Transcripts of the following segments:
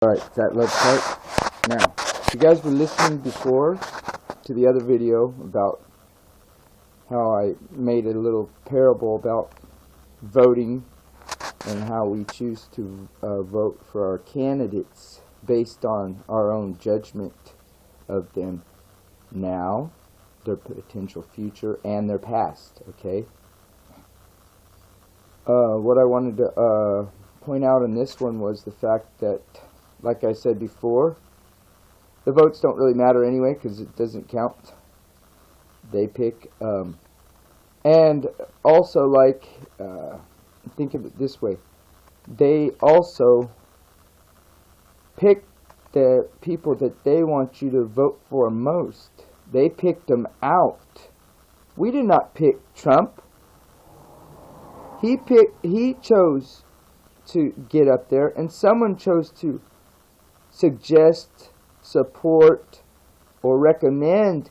Alright, that love part. Now, if you guys were listening before to the other video about how I made a little parable about voting and how we choose to vote for our candidates based on our own judgment of them now, their potential future, and their past, okay? What I wanted to point out in this one was the fact that, like I said before, the votes don't really matter anyway because it doesn't count. They pick, and also, like, think of it this way, they also pick the people that they want you to vote for most. They picked them out. We did not pick Trump. He chose to get up there, and someone chose to suggest, support, or recommend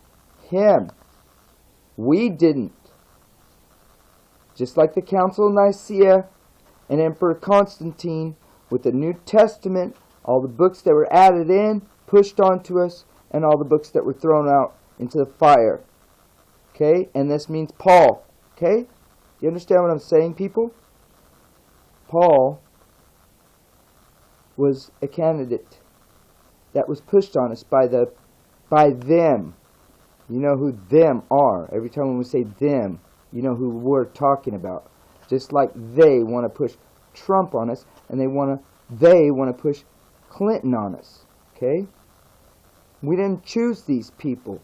him. We didn't. Just like the Council of Nicaea and Emperor Constantine with the New Testament, all the books that were added in, pushed onto us, and all the books that were thrown out into the fire. Okay? And this means Paul. Okay? You understand what I'm saying, people? Paul was a candidate that was pushed on us by them. You know who them are. Every time when we say them, you know who we're talking about. Just like they want to push Trump on us, and they want to push Clinton on us. Okay? We didn't choose these people.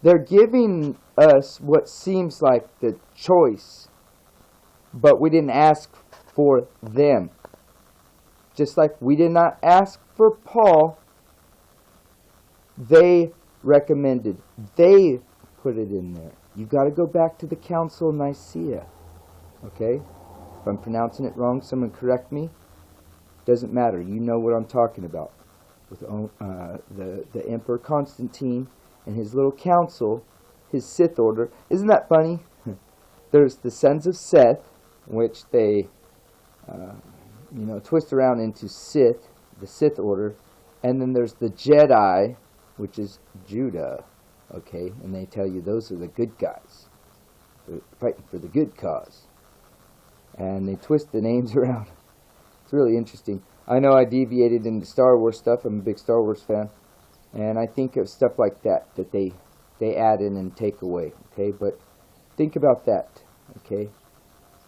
They're giving us what seems like the choice, but we didn't ask for them. Just like we did not ask for Paul, they recommended, they put it in there. You've got to go back to the Council of Nicaea. Okay? If I'm pronouncing it wrong, someone correct me. Doesn't matter. You know what I'm talking about. With the Emperor Constantine and his little council, his Sith order. Isn't that funny? There's the sons of Seth, which they twist around into Sith, the Sith order, and then there's the Jedi, which is Judah, okay, and they tell you those are the good guys. They're fighting for the good cause. And they twist the names around. It's really interesting. I know I deviated into Star Wars stuff. I'm a big Star Wars fan. And I think of stuff like that they add in and take away, okay? But think about that, okay?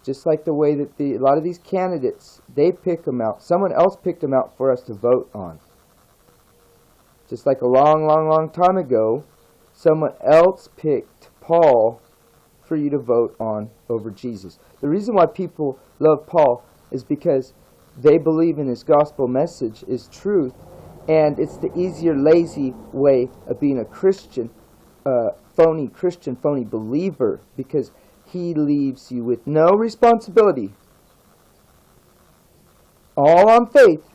Just like the way that a lot of these candidates, they pick them out. Someone else picked them out for us to vote on. Just like a long, long, long time ago, someone else picked Paul for you to vote on over Jesus. The reason why people love Paul is because they believe in his gospel message is truth, and it's the easier, lazy way of being a Christian, phony believer, because he leaves you with no responsibility. All on faith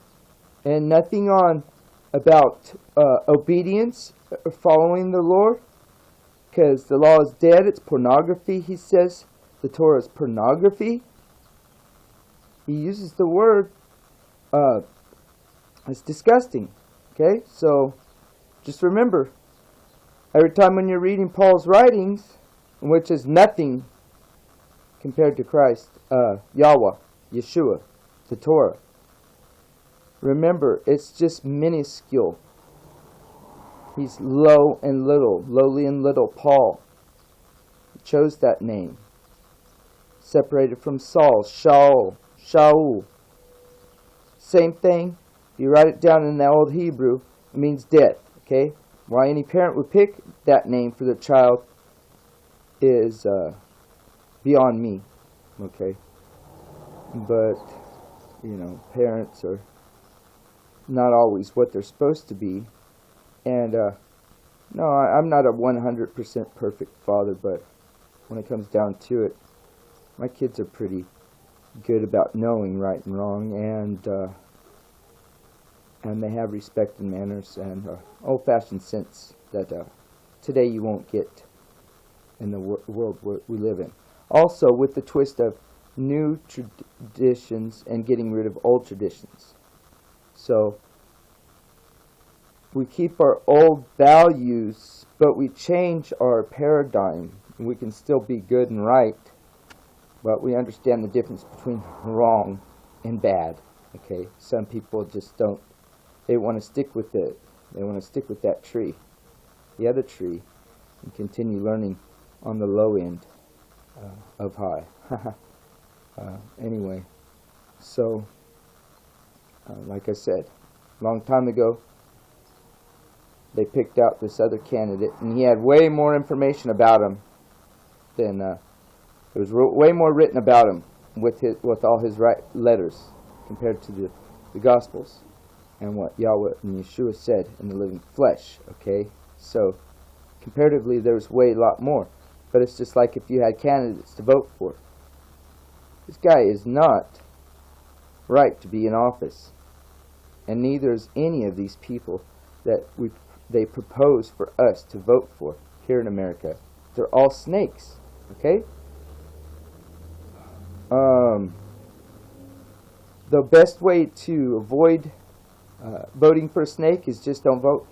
and nothing on about obedience, following the Lord. Because the law is dead, it's pornography, he says. The Torah is pornography. He uses the word, it's disgusting. Okay, so just remember, every time when you're reading Paul's writings, which is nothing compared to Christ, Yahweh, Yeshua, the Torah, remember, it's just minuscule. He's low and little, lowly and little. Paul chose that name. Separated from Saul, Shaul. Same thing. You write it down in the old Hebrew, it means death. Okay? Why any parent would pick that name for their child is beyond me. Okay? But, parents are not always what they're supposed to be. And, no, I'm not a 100% perfect father, but when it comes down to it, my kids are pretty good about knowing right and wrong, and they have respect and manners and old-fashioned sense that today you won't get in the world we live in. Also, with the twist of new traditions and getting rid of old traditions. So we keep our old values, but we change our paradigm. We can still be good and right, but we understand the difference between wrong and bad. Okay, some people just don't. They want to stick with it. They want to stick with that tree, the other tree, and continue learning on the low end of high. Anyway, so like I said, a long time ago, they picked out this other candidate, and he had way more information about him than there was way more written about him with all his letters compared to the Gospels and what Yahweh and Yeshua said in the living flesh. Okay, so comparatively, there's way a lot more. But it's just like if you had candidates to vote for. This guy is not right to be in office, and neither is any of these people that they propose for us to vote for here in America. They're all snakes. Okay? The best way to avoid voting for a snake is just don't vote.